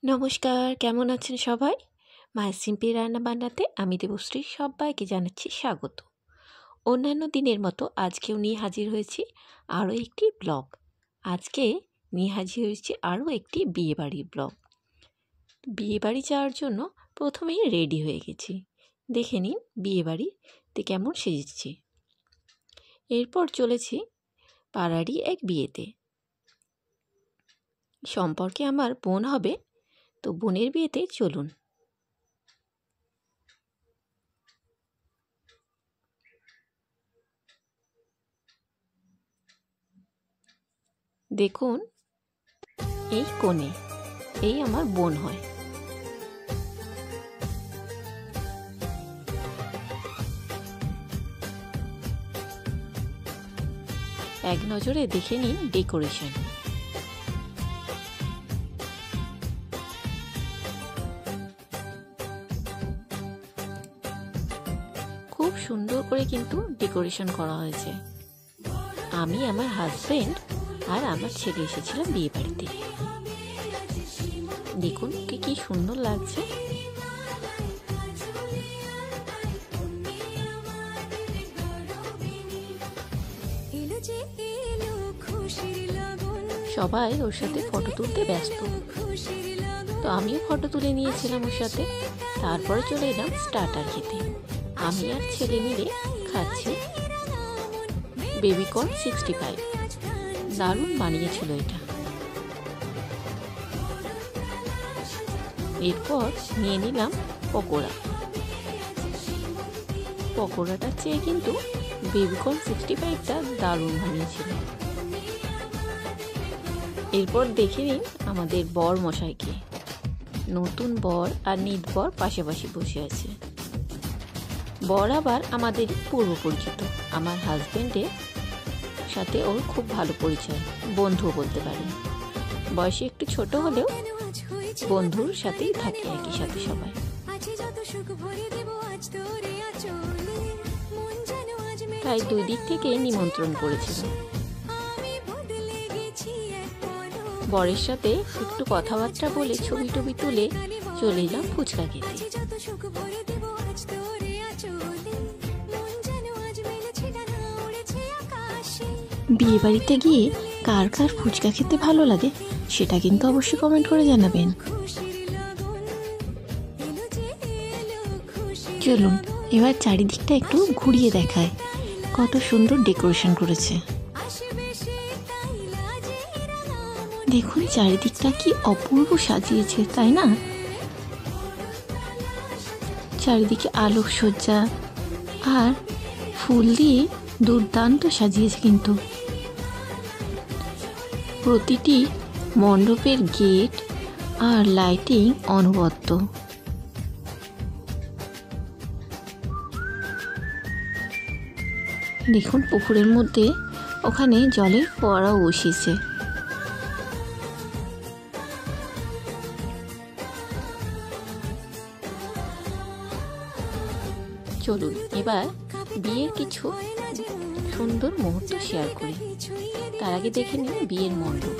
নমস্কার, কেমন আছেন সবাই? মায়ের সিম্পল রান্নাবান্নাতে আমি দেবশ্রী সবাইকে জানাচ্ছি স্বাগত। অন্যান্য দিনের মতো আজকেও নিয়ে হাজির হয়েছি আরও একটি ব্লগ। আজকে নিয়ে হাজির হয়েছি আরও একটি বিয়েবাড়ির ব্লগ। বিয়েবাড়ি যাওয়ার জন্য প্রথমেই রেডি হয়ে গেছি। দেখে নিন বিয়েবাড়িতে কেমন সেজেছি। এরপর চলেছি পাড়ারই এক বিয়েতে। সম্পর্কে আমার বোন হবে, তো বোনের বিয়েতে চলুন। দেখুন, এই কোণে এই আমার বোন হয়। এক নজরে দেখে নিন ডেকোরেশন। খুব সুন্দর করে কিন্তু ডেকোরেশন করা হয়েছে। আমি, আমার হাজবেন্ড আর আমার ছেলে এসেছিলাম বিয়ে বাড়িতে। দেখুন কি সুন্দর লাগছে। সবাই ওর সাথে ফটো তুলতে ব্যস্ত, তো আমিও ফটো তুলে নিয়েছিলাম ওর সাথে। তারপরে চলে এলাম স্টার্টার খেতে। আমি আর ছেলে মিলে খাচ্ছি বেবিকর্ন 65। দারুণ বানিয়েছিল এটা। এরপর নিয়ে নিলাম পকোড়া। পকোড়াটার চেয়ে কিন্তু বেবিকর্ন 65টা দারুণ বানিয়েছিল। এরপর দেখে নিন আমাদের বর মশাইকে। নতুন বর আর নিত বর পাশাপাশি বসে আছে। বর আবার আমাদের পূর্ব পরিচিত। আমার হাজবেন্ডের সাথে ওর খুব ভালো পরিচয়, বন্ধুও বলতে পারেন। বয়সে একটু ছোট হলেও বন্ধুর সাথেই থাকি একই সাথে সবাই। তাই দুই দিক থেকে নিমন্ত্রণ করেছিল। বরের সাথে একটু কথাবার্তা বলে ছবি টবি তুলে চলে এলাম ফুচকা খেতে। বিয়ে বাড়িতে গিয়ে কার কার ফুচকা খেতে ভালো লাগে সেটা কিন্তু অবশ্যই কমেন্ট করে জানাবেন। চলুন এবার চারিদিকটা একটু ঘুরিয়ে দেখায়, কত সুন্দর ডেকোরেশন করেছে। দেখুন চারিদিকটা কি অপূর্ব সাজিয়েছে, তাই না? চারিদিকে আলোকসজ্জা আর ফুল দিয়ে দুর্দান্ত সাজিয়েছে কিন্তু। প্রতিটি মণ্ডপের গেট আর লাইটিং অনবদ্য। দেখুন পুকুরের মধ্যে ওখানে জলের ফোয়ারাও বসিয়েছে। চলুন এবার বিয়ের কিছু সুন্দর মুহূর্ত শেয়ার করি। তার আগে দেখে নিন বিয়ের মণ্ডপ।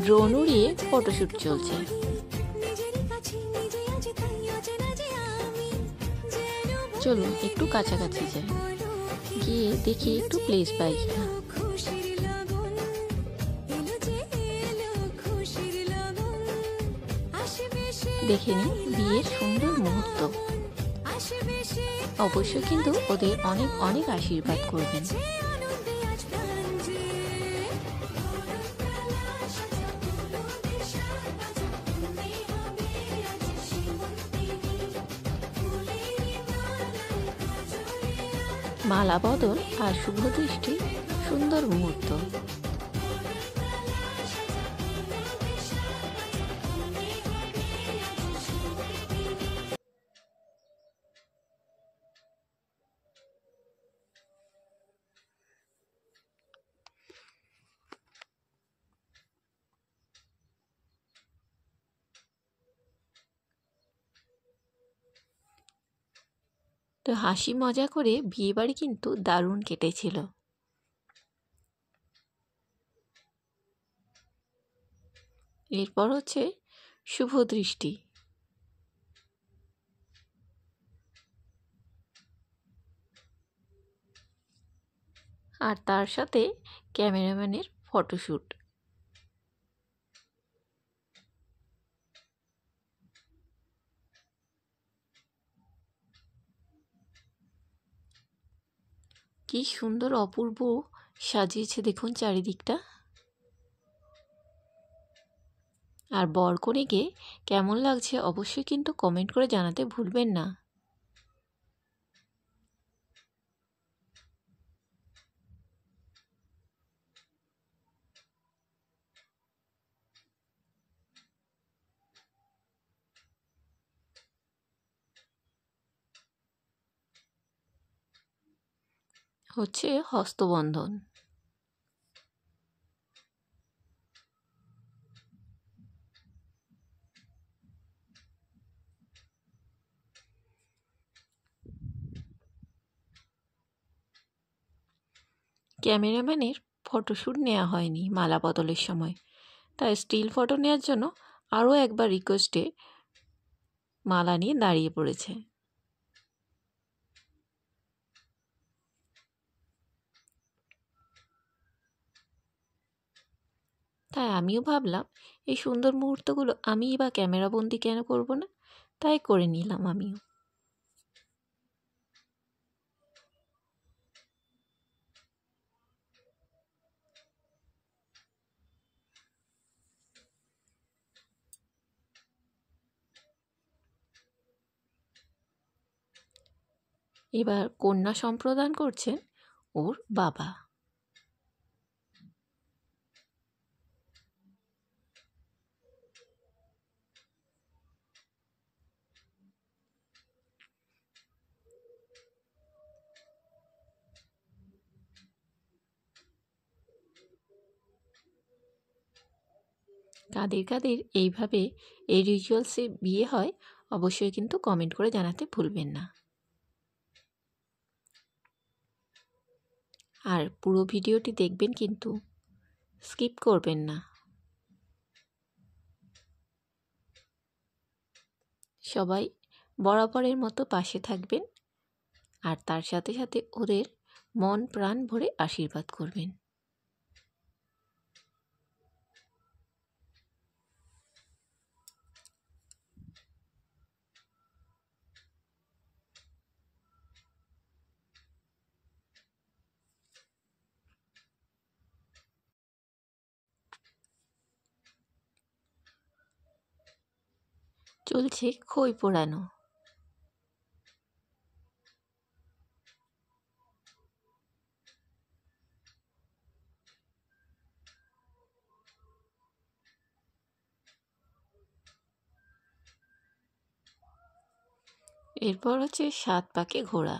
ড্রোন উড়িয়ে ফটোশুট চলছে। চলুন একটু কাছাকাছি যাই, গিয়ে দেখি একটু প্লেস পাই কিনা। দেখে নিন বিয়ের সুন্দর মুহূর্ত। অবশ্যই কিন্তু ওদের অনেক অনেক আশীর্বাদ করবেন। মালা বদল আর শুভ দৃষ্টি সুন্দর মুহূর্ত। তো হাসি মজা করে বিয়েবাড়ি কিন্তু দারুণ কেটেছিল। এরপর হচ্ছে শুভ দৃষ্টি। আর তার সাথে ক্যামেরাম্যানের ফটোশ্যুট। কি সুন্দর অপূর্ব সাজিয়েছে দেখুন চারিদিকটা। আর বরকনেকে কেমন লাগছে অবশ্যই কিন্তু কমেন্ট করে জানাতে ভুলবেন না। হচ্ছে হস্তবন্ধন। ক্যামেরাম্যানের ফটোশ্যুট নেওয়া হয়নি মালা বদলের সময়, তাই স্টিল ফটো নেওয়ার জন্য আরও একবার রিকোয়েস্টে মালা নিয়ে দাঁড়িয়ে পড়েছে। তাই আমিও ভাবলাম এই সুন্দর মুহূর্তগুলো আমিই বা ক্যামেরাবন্দি কেন করব না, তাই করে নিলাম আমিও। এবার কন্যা সম্প্রদান করছেন ওর বাবা। কাদের কাদের এইভাবে এই রিচুয়ালসে বিয়ে হয় অবশ্যই কিন্তু কমেন্ট করে জানাতে ভুলবেন না। আর পুরো ভিডিওটি দেখবেন কিন্তু, স্কিপ করবেন না। সবাই বরাবরের মতো পাশে থাকবেন আর তার সাথে সাথে ওদের মন প্রাণ ভরে আশীর্বাদ করবেন। চলছে খই পোড়ানো। এরপর হচ্ছে 7 পাকে ঘোরা।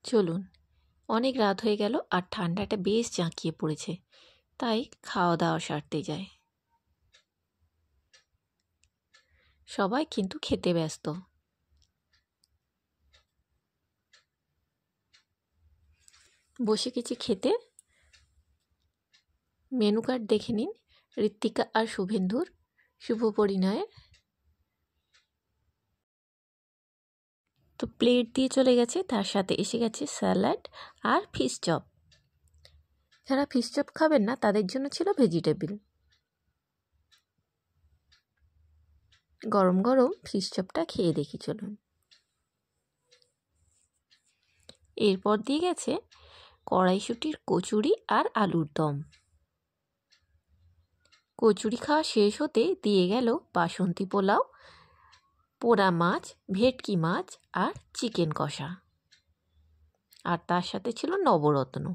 চলুন, অনেক রাত হয়ে গেল আর ঠান্ডাটা বেশ জাঁকিয়ে পড়েছে, তাই খাওয়া দাওয়া সারতে যায়। সবাই কিন্তু খেতে ব্যস্ত। বসে গেছি খেতে। মেনু কার্ড দেখে নিন ঋত্বিকা আর শুভেন্দুর শুভ পরিণয়ের। তো প্লেট দিয়ে চলে গেছে, তার সাথে এসে গেছে স্যালাড আর ফিশ চপ। যারা ফিশ চপ খাবেন না তাদের জন্য ছিল ভেজিটেবিল। গরম গরম ফিশ চপটা খেয়ে দেখি চলুন। এরপর দিয়ে গেছে কড়াইশুঁটির কচুরি আর আলুর দম। কচুরি খাওয়া শেষ হতে দিয়ে গেল বাসন্তী পোলাও, পোড়া মাছ, ভেটকি মাছ আর চিকেন কষা, আর তার সাথে ছিল নবরত্ন।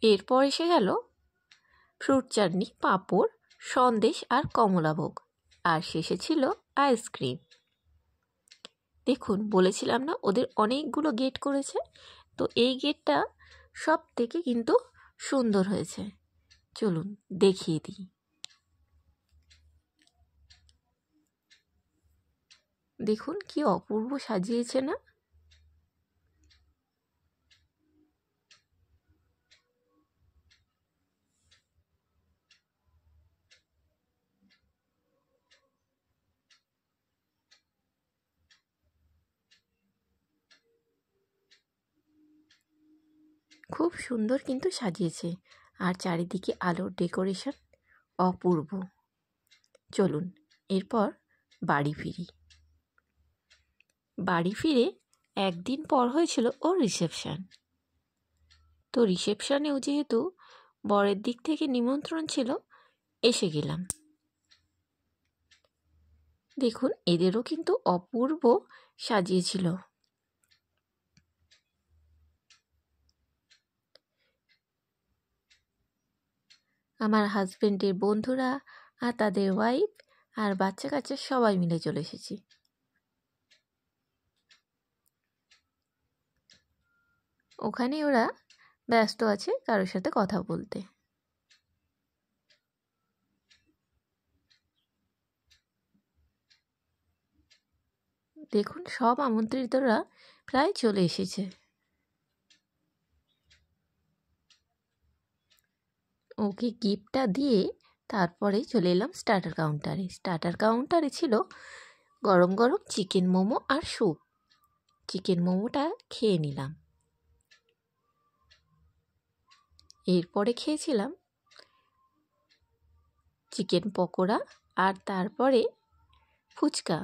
এরপর এসে গেল ফ্রুট চাটনি, পাঁপড়, সন্দেশ আর কমলাভোগ, আর শেষে ছিল আইসক্রিম। দেখুন, বলেছিলাম না ওদের অনেকগুলো গেট করেছে, তো এই গেটটা সব থেকে কিন্তু সুন্দর হয়েছে। চলুন দেখিয়ে দিই। দেখুন কি অপূর্ব সাজিয়েছে না? খুব সুন্দর কিন্তু সাজিয়েছে, আর চারিদিকে আলোর ডেকোরেশন অপূর্ব। চলুন এরপর বাড়ি ফিরি। বাড়ি ফিরে একদিন পর হয়েছিল ওর রিসেপশন। তো রিসেপশনেও যেহেতু বরের দিক থেকে নিমন্ত্রণ ছিল, এসে গেলাম। দেখুন এদেরও কিন্তু অপূর্ব সাজিয়েছিল। আমার হাজবেন্ডের বন্ধুরা আর তাদের ওয়াইফ আর বাচ্চা কাচ্চা সবাই মিলে চলে এসেছি। ওখানে ওরা ব্যস্ত আছে কারোর সাথে কথা বলতে। দেখুন সব আমন্ত্রিতরা প্রায় চলে এসেছে। ওকে গিফটটা দিয়ে তারপরে চলে এলাম স্টার্টার কাউন্টারে। স্টার্টার কাউন্টারে ছিল গরম গরম চিকেন মোমো আর স্যুপ। চিকেন মোমোটা খেয়ে নিলাম। এরপরে খেয়েছিলাম চিকেন পকোড়া আর তারপরে ফুচকা।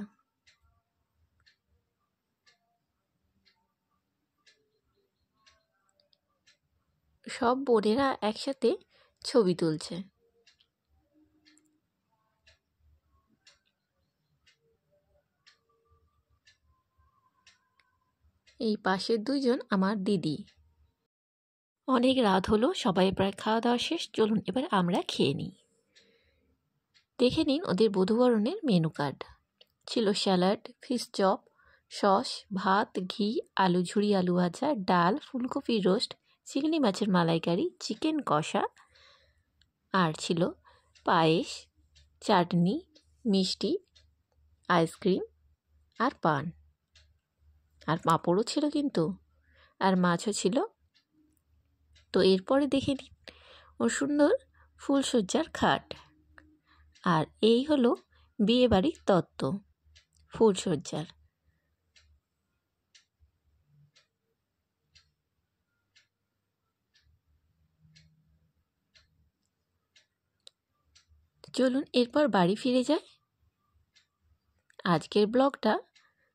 সব বোনেরা একসাথে ছবি তুলছে। এই পাশের দুইজন আমার দিদি। অনেক রাত হলো, সবাই প্রায় খাওয়া দাওয়া শেষ। চলুন এবার আমরা খেয়ে নিই। দেখে নিন ওদের বধূবরণের মেনু কার্ড। ছিল স্যালাড, ফিশ চপ, সস, ভাত, ঘি, আলু ঝুরি, আলু ভাজা, ডাল, ফুলকপি রোস্ট, চিংড়ি মাছের মালাইকারি, চিকেন কষা, আর ছিল পায়েস, চাটনি, মিষ্টি, আইসক্রিম আর পান, আর পাঁপড়ও ছিল কিন্তু, আর মাছও ছিল। তো এরপরে দেখে নিন ও সুন্দর ফুলসজ্জার খাট। আর এই হলো বিয়েবাড়ির তত্ত্ব ফুলসজ্জার। চলুন এরপর বাড়ি ফিরে যাই। আজকের ব্লগটা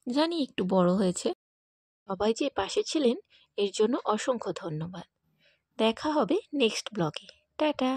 জানি একটু বড় হয়েছে, সবাই যে পাশে ছিলেন এর জন্য অসংখ্য ধন্যবাদ। দেখা হবে নেক্সট ব্লগে। টাটা।